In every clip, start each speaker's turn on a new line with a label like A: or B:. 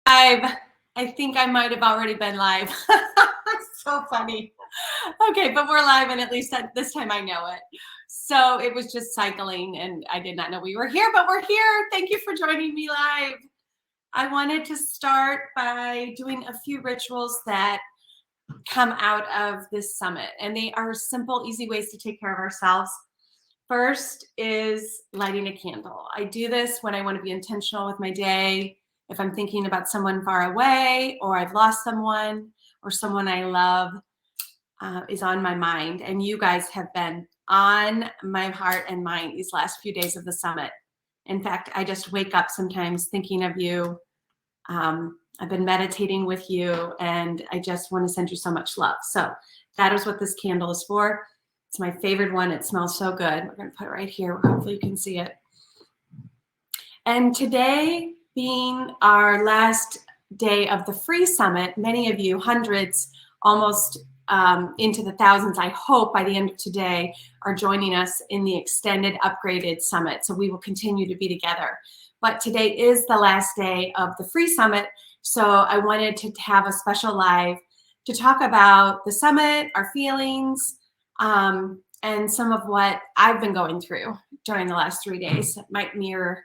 A: Live. I think I might have already been live. So funny. Okay, but we're live, and at least this time I know it. So it was just cycling, and I did not know we were here, but we're here. Thank you for joining me live. I wanted to start by doing a few rituals that come out of this summit, and they are simple, easy ways to take care of ourselves. First is lighting a candle. I do this when I want to be intentional with my day. If I'm thinking about someone far away, or I've lost someone, or someone I love is on my mind. And you guys have been on my heart and mind these last few days of the summit. In fact, I just wake up sometimes thinking of you. I've been meditating with you, and I just want to send you so much love. So that is what this candle is for. It's my favorite one. It smells so good. We're going to put it right here. Hopefully you can see it. And today being our last day of the free summit, many of you, hundreds, almost into the thousands, I hope by the end of today, are joining us in the extended upgraded summit. So we will continue to be together. But today is the last day of the free summit. So I wanted to have a special live to talk about the summit, our feelings, and some of what I've been going through during the last 3 days. It might mirror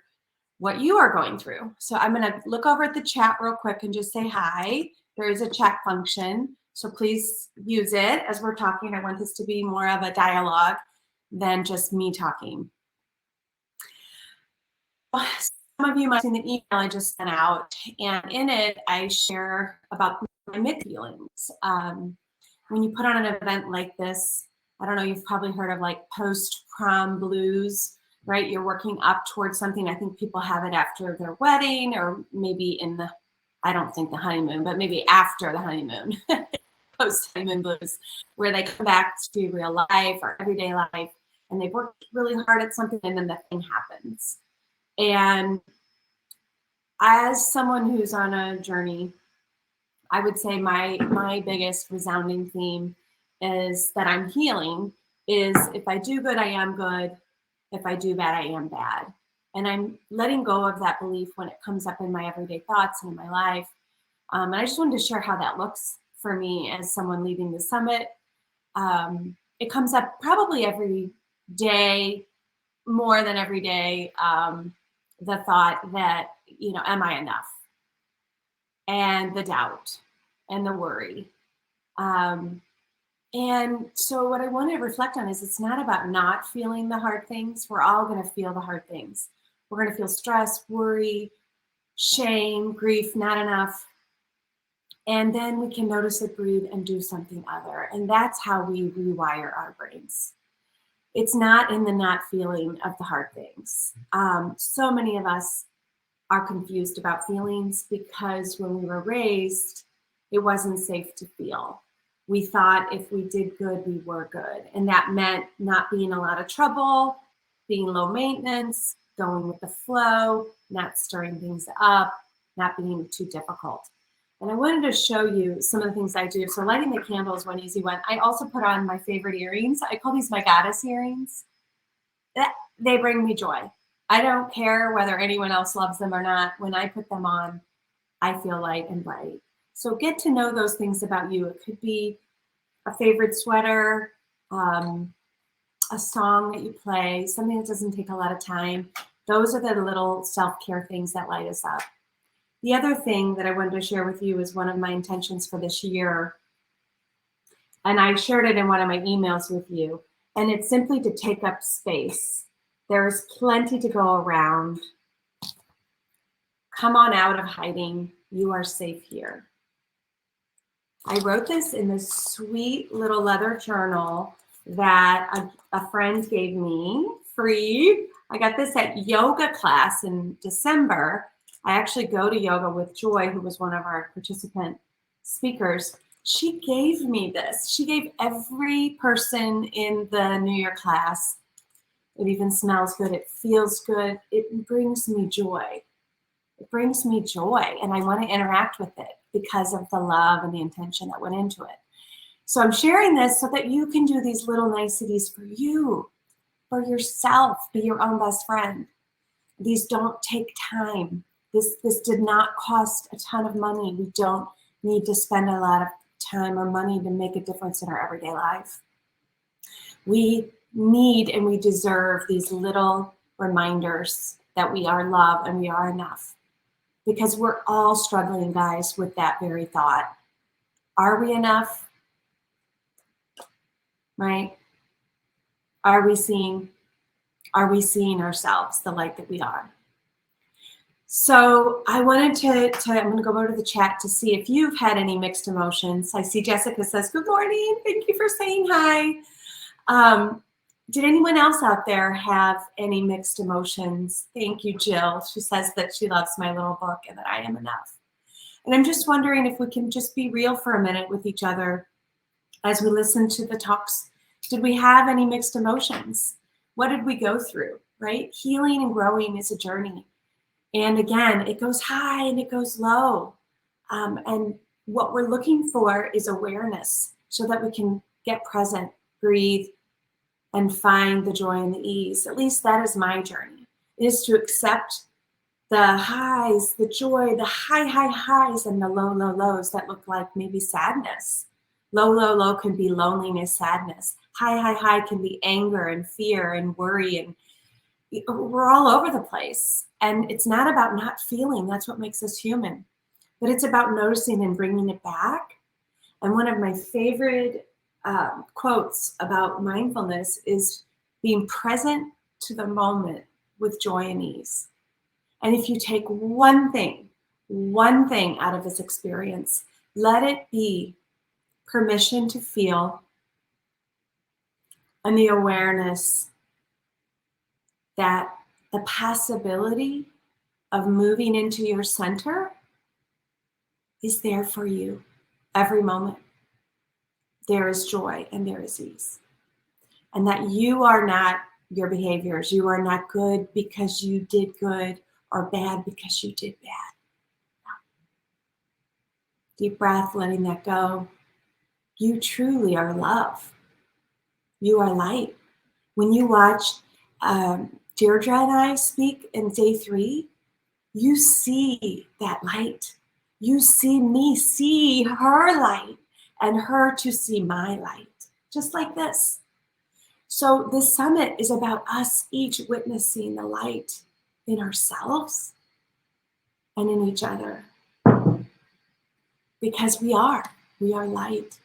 A: what you are going through. So I'm going to look over at the chat real quick and just say hi. There is a chat function, so please use it as we're talking. I want this to be more of a dialogue than just me talking. Some of you might have seen the email I just sent out, and in it I share about my mixed feelings. When you put on an event like this, I don't know, you've probably heard of like post-prom blues, right? You're working up towards something. I think people have it after their wedding, or maybe in the, I don't think the honeymoon, but maybe after the honeymoon, post-honeymoon blues, where they come back to real life or everyday life, and they've worked really hard at something, and then the thing happens. And as someone who's on a journey, I would say my biggest resounding theme is that I'm healing is if I do good, I am good. If I do bad, I am bad. And I'm letting go of that belief when it comes up in my everyday thoughts and in my life. And I just wanted to share how that looks for me as someone leaving the summit. It comes up probably every day, more than every day, the thought that, you know, am I enough? And the doubt and the worry. And so what I want to reflect on is it's not about not feeling the hard things. We're all going to feel the hard things. We're going to feel stress, worry, shame, grief, not enough. And then we can notice it, breathe, and do something other. And that's how we rewire our brains. It's not in the not feeling of the hard things. So many of us are confused about feelings because when we were raised, it wasn't safe to feel. We thought if we did good, we were good. And that meant not being in a lot of trouble, being low maintenance, going with the flow, not stirring things up, not being too difficult. And I wanted to show you some of the things I do. So lighting the candle is one easy one. I also put on my favorite earrings. I call these my goddess earrings. They bring me joy. I don't care whether anyone else loves them or not. When I put them on, I feel light and bright. So get to know those things about you. It could be a favorite sweater, a song that you play, something that doesn't take a lot of time. Those are the little self-care things that light us up. The other thing that I wanted to share with you is one of my intentions for this year. And I shared it in one of my emails with you. And it's simply to take up space. There is plenty to go around. Come on out of hiding. You are safe here. I wrote this in this sweet little leather journal that a friend gave me free. I got this at yoga class in December. I actually go to yoga with Joy, who was one of our participant speakers. She gave me this. She gave every person in the New Year class. It even smells good. It feels good. It brings me joy. It brings me joy, and I want to interact with it because of the love and the intention that went into it. So I'm sharing this so that you can do these little niceties for you, for yourself, be your own best friend. These don't take time. This did not cost a ton of money. We don't need to spend a lot of time or money to make a difference in our everyday life. We need and we deserve these little reminders that we are loved and we are enough, because we're all struggling, guys, with that very thought. Are we enough? Right? Are we seeing ourselves the light that we are? So I wanted to I'm going to go over to the chat to see if you've had any mixed emotions. I see Jessica says, good morning. Thank you for saying hi. Did anyone else out there have any mixed emotions? Thank you, Jill. She says that she loves my little book and that I am enough. And I'm just wondering if we can just be real for a minute with each other as we listen to the talks. Did we have any mixed emotions? What did we go through, right? Healing and growing is a journey. And again, it goes high and it goes low. And what we're looking for is awareness so that we can get present, breathe, and find the joy and the ease. At least that is my journey. It is to accept the highs, the joy, the high highs, and the low lows that look like maybe sadness. Low can be loneliness, sadness. High can be anger and fear and worry, and we're all over the place. And it's not about not feeling. That's what makes us human. But it's about noticing and bringing it back. And one of my favorite quotes about mindfulness is being present to the moment with joy and ease. And if you take one thing out of this experience, let it be permission to feel and the awareness that the possibility of moving into your center is there for you every moment. There is joy and there is ease. And that you are not your behaviors. You are not good because you did good or bad because you did bad. No. Deep breath, letting that go. You truly are love. You are light. When you watch Deirdre and I speak in day 3, you see that light. You see me see her light and her to see my light, just like this. So this summit is about us each witnessing the light in ourselves and in each other, because we are light.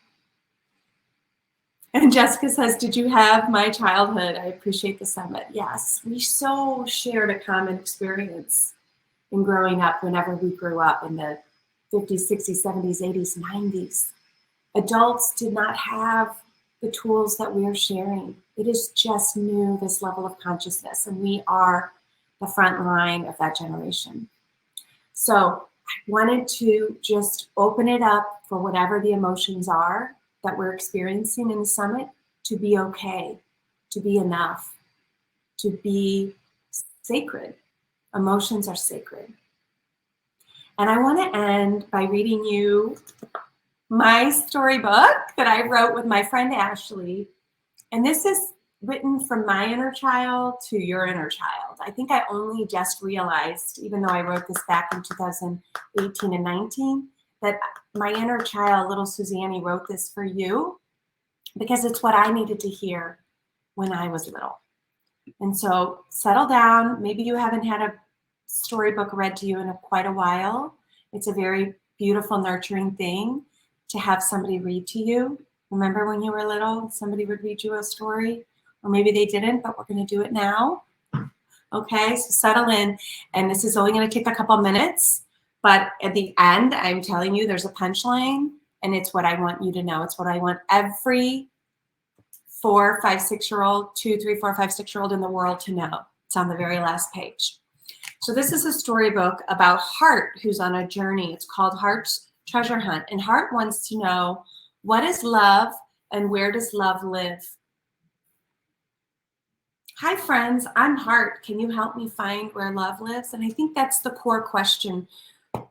A: And Jessica says, did you have my childhood? I appreciate the summit. Yes, we so shared a common experience in growing up whenever we grew up in the 50s, 60s, 70s, 80s, 90s. Adults did not have the tools that we are sharing. It is just new, this level of consciousness, and we are the front line of that generation. So I wanted to just open it up for whatever the emotions are that we're experiencing in the summit, to be okay, to be enough, to be sacred. Emotions are sacred. And I want to end by reading you my storybook that I wrote with my friend Ashley. And this is written from my inner child to your inner child. I think I only just realized, even though I wrote this back in 2018 and 19, that my inner child, little Suzanne, wrote this for you, because it's what I needed to hear when I was little. And so settle down. Maybe you haven't had a storybook read to you in quite a while. It's a very beautiful, nurturing thing to have somebody read to you. Remember when you were little, somebody would read you a story? Or maybe they didn't, but we're going to do it now. Okay, so settle in. And this is only going to take a couple minutes. But at the end, I'm telling you, there's a punchline, and it's what I want you to know. It's what I want every 4, 5, 6-year-old, 2, 3, 4, 5, 6-year-old in the world to know. It's on the very last page. So this is a storybook about Hart, who's on a journey. It's called Hart's Treasure Hunt. And Hart wants to know, what is love and where does love live? Hi, friends. I'm Hart. Can you help me find where love lives? And I think that's the core question.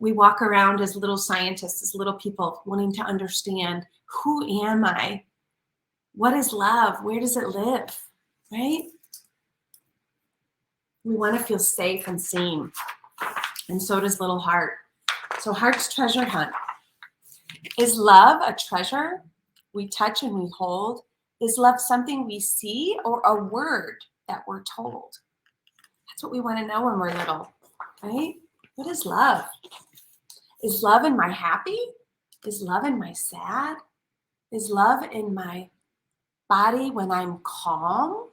A: We walk around as little scientists, as little people, wanting to understand, who am I? What is love? Where does it live? Right? We want to feel safe and seen. And so does little heart. So heart's treasure hunt. Is love a treasure we touch and we hold? Is love something we see or a word that we're told? That's what we want to know when we're little, right? What is love? Is love in my happy? Is love in my sad? Is love in my body when I'm calm?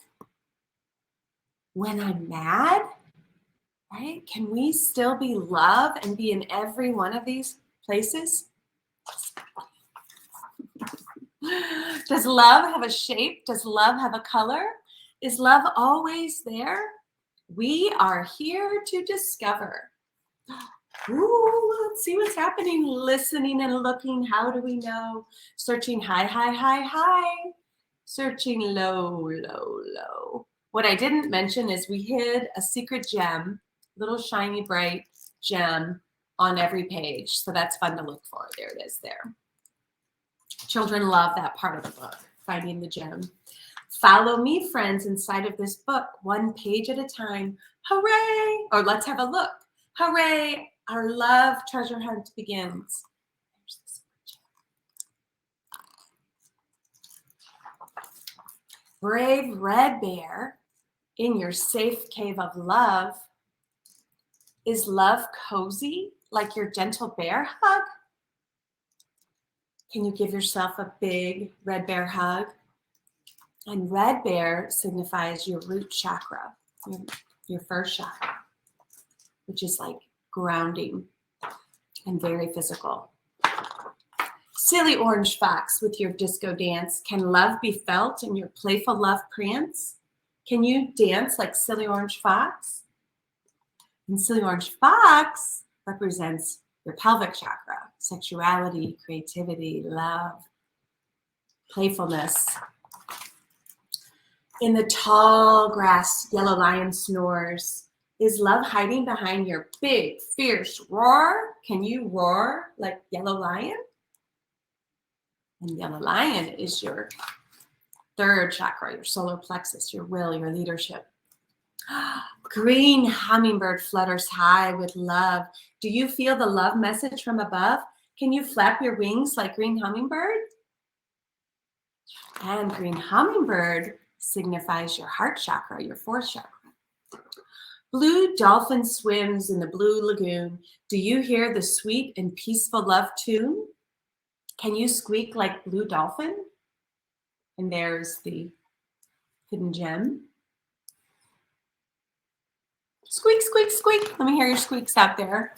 A: When I'm mad? Right? Can we still be love and be in every one of these places? Does love have a shape? Does love have a color? Is love always there? We are here to discover. Ooh, let's see what's happening. Listening and looking. How do we know? Searching high, high, high, high. Searching low, low, low. What I didn't mention is we hid a secret gem, little shiny bright gem on every page. So that's fun to look for. There it is there. Children love that part of the book, finding the gem. Follow me, friends, inside of this book, one page at a time. Hooray! Or let's have a look. Hooray! Our love treasure hunt begins. Brave red bear, in your safe cave of love, is love cozy like your gentle bear hug? Can you give yourself a big red bear hug? And red bear signifies your root chakra, your first chakra, which is like grounding and very physical. Silly orange fox with your disco dance. Can love be felt in your playful love prance? Can you dance like silly orange fox? And silly orange fox represents your pelvic chakra, sexuality, creativity, love, playfulness. In the tall grass, yellow lion snores. Is love hiding behind your big, fierce roar? Can you roar like yellow lion? And yellow lion is your third chakra, your solar plexus, your will, your leadership. Green hummingbird flutters high with love. Do you feel the love message from above? Can you flap your wings like green hummingbird? And green hummingbird signifies your heart chakra, your fourth chakra. Blue dolphin swims in the blue lagoon. Do you hear the sweet and peaceful love tune? Can you squeak like blue dolphin? And there's the hidden gem. Squeak, squeak, squeak. Let me hear your squeaks out there.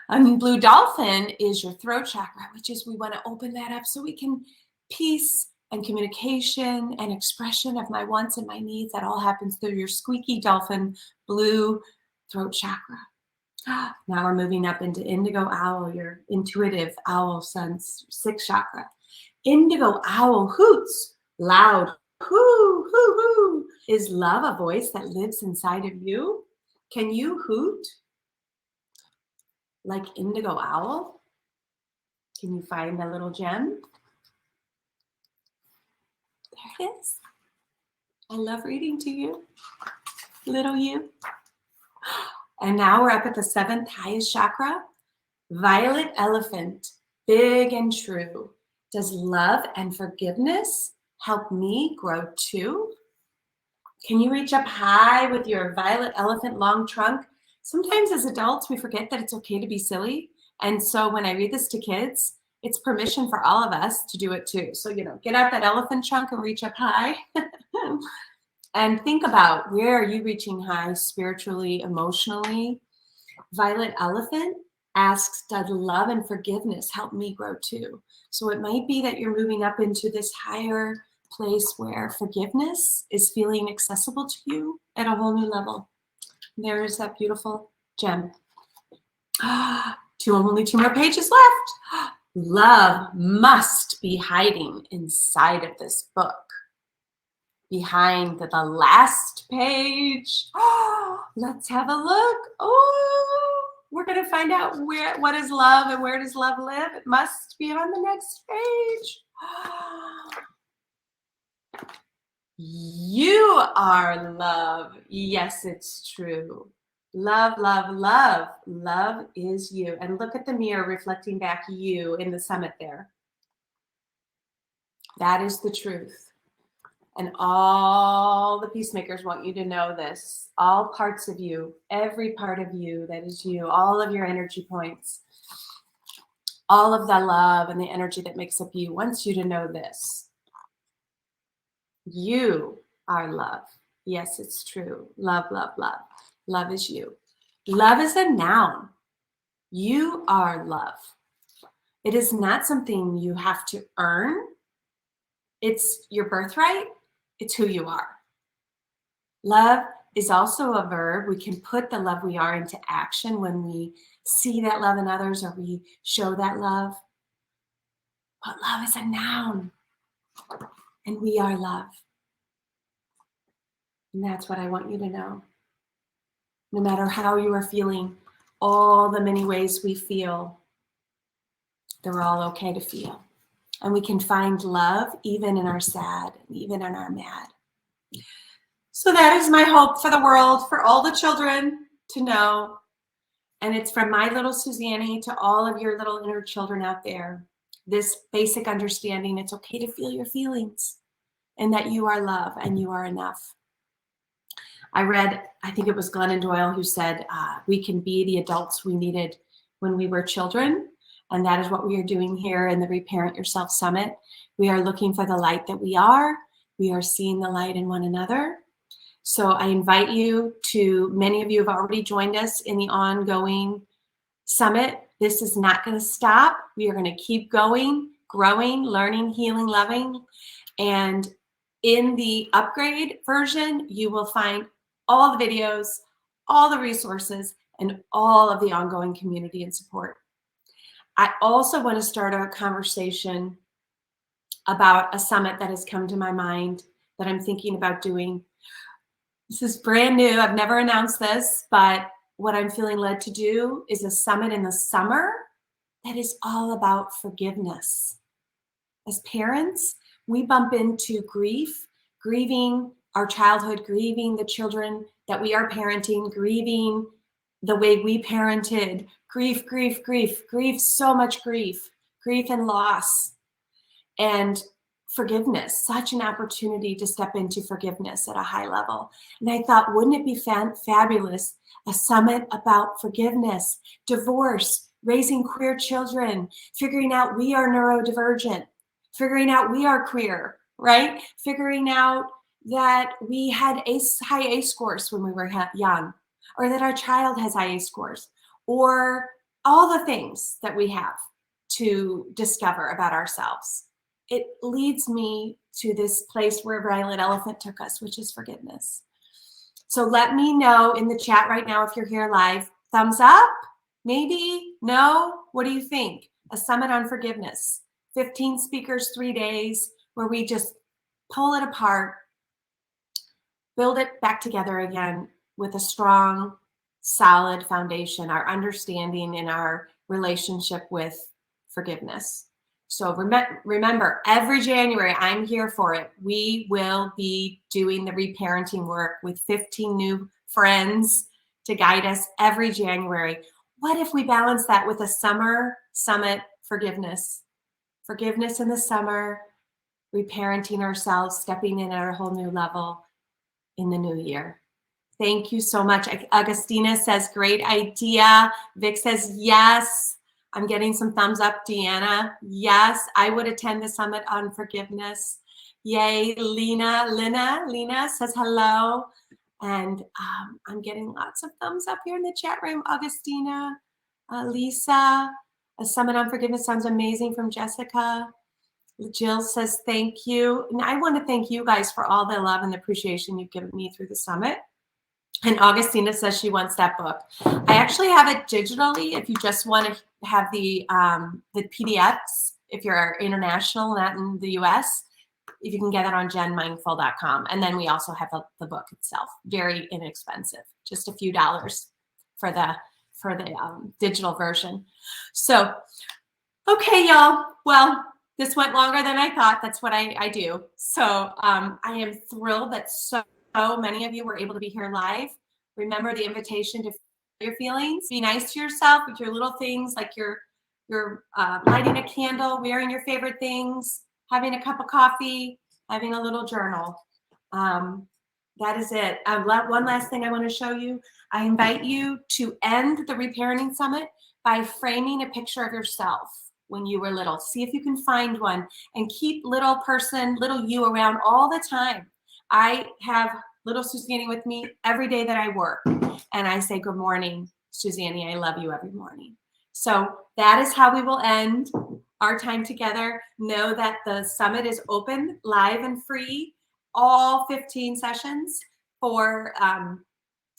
A: And blue dolphin is your throat chakra, which is we want to open that up so we can peace and communication and expression of my wants and my needs. That all happens through your squeaky dolphin blue throat chakra. Now we're moving up into indigo owl, your intuitive owl sense, sixth chakra. Indigo owl hoots loud. Hoo, hoo, hoo. Is love a voice that lives inside of you? Can you hoot like indigo owl? Can you find a little gem? There it is. I love reading to you, little you. And now we're up at the seventh highest chakra. Violet elephant, big and true. Does love and forgiveness help me grow too? Can you reach up high with your violet elephant long trunk? Sometimes as adults, we forget that it's okay to be silly. And so when I read this to kids, it's permission for all of us to do it too. So, get out that elephant trunk and reach up high. And think about, where are you reaching high spiritually, emotionally? Violet elephant asks, does love and forgiveness help me grow too? So it might be that you're moving up into this higher place where forgiveness is feeling accessible to you at a whole new level. There's that beautiful gem. Only two more pages left. Love must be hiding inside of this book. Behind the last page. Let's have a look. Oh, we're going to find out what is love and where does love live. It must be on the next page. You are love. Yes, it's true. Love, love, love. Love is you. And look at the mirror reflecting back you in the summit there. That is the truth. And all the peacemakers want you to know this. All parts of you, every part of you that is you, all of your energy points, all of the love and the energy that makes up you wants you to know this. You are love. Yes, it's true. Love, love, love. Love is you. Love is a noun. You are love. It is not something you have to earn. It's your birthright. It's who you are. Love is also a verb. We can put the love we are into action when we see that love in others or we show that love. But love is a noun, and we are love. And that's what I want you to know. No matter how you are feeling, all the many ways we feel, they're all okay to feel. And we can find love even in our sad, even in our mad. So that is my hope for the world, for all the children to know. And it's from my little Suzanne to all of your little inner children out there. This basic understanding, it's okay to feel your feelings and that you are love and you are enough. I read, I think it was Glennon Doyle who said, we can be the adults we needed when we were children. And that is what we are doing here in the Reparent Yourself Summit. We are looking for the light that we are. We are seeing the light in one another. So I invite you to, many of you have already joined us in the ongoing summit. This is not going to stop. We are going to keep going, growing, learning, healing, loving. And in the upgrade version, you will find all the videos, all the resources, and all of the ongoing community and support. I also want to start a conversation about a summit that has come to my mind that I'm thinking about doing. This is brand new. I've never announced this, but what I'm feeling led to do is a summit in the summer that is all about forgiveness. As parents, we bump into grief, grieving our childhood, grieving the children that we are parenting, grieving the way we parented, grief, grief, grief, grief, so much grief, grief and loss. And forgiveness, such an opportunity to step into forgiveness at a high level. And I thought, wouldn't it be fabulous, a summit about forgiveness, divorce, raising queer children, figuring out we are neurodivergent, figuring out we are queer, right? Figuring out that we had high A scores when we were young, or that our child has high A scores, or all the things that we have to discover about ourselves. It leads me to this place where Violet Elephant took us, which is forgiveness. So let me know in the chat right now if you're here live. Thumbs up? Maybe? No? What do you think? A summit on forgiveness. 15 speakers, 3 days, where we just pull it apart, build it back together again with a strong, solid foundation, our understanding in our relationship with forgiveness. So remember, every January, I'm here for it. We will be doing the reparenting work with 15 new friends to guide us every January. What if we balance that with a summer summit forgiveness? Forgiveness in the summer, reparenting ourselves, stepping in at a whole new level in the new year. Thank you so much. Augustina says, great idea. Vic says, yes. I'm getting some thumbs up. Deanna, yes, I would attend the summit on forgiveness. Yay. Lena says hello. And I'm getting lots of thumbs up here in the chat room. Augustina, Lisa, a summit on forgiveness sounds amazing from Jessica. Jill says, thank you. And I want to thank you guys for all the love and appreciation you've given me through the summit. And Augustina says she wants that book. I actually have it digitally if you just want to have the PDFs, if you're international, not in the US, if you can get it on jenmindful.com. And then we also have the book itself, very inexpensive, just a few dollars for the digital version. So, okay, y'all. Well, this went longer than I thought. That's what I do. So I am thrilled that so many of you were able to be here live. Remember the invitation to your feelings. Be nice to yourself with your little things, like you're lighting a candle, wearing your favorite things, having a cup of coffee, having a little journal. That is it. One last thing I want to show you. I invite you to end the Reparenting Summit by framing a picture of yourself when you were little. See if you can find one and keep little you around all the time. I have little Susanne with me every day that I work, and I say, good morning, Susanne, I love you every morning. So that is how we will end our time together. Know that the summit is open, live and free, all 15 sessions for,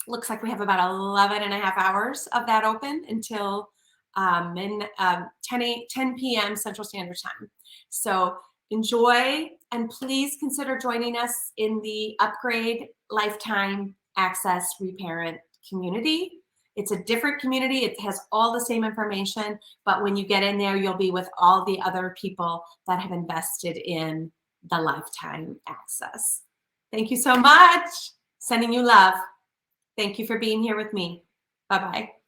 A: looks like we have about 11 and a half hours of that open until 10 p.m. Central Standard Time. So enjoy, and please consider joining us in the Upgrade Lifetime Access Reparent community. It's a different community. It has all the same information, but when you get in there, you'll be with all the other people that have invested in the lifetime access. Thank you so much. Sending you love. Thank you for being here with me. Bye-bye.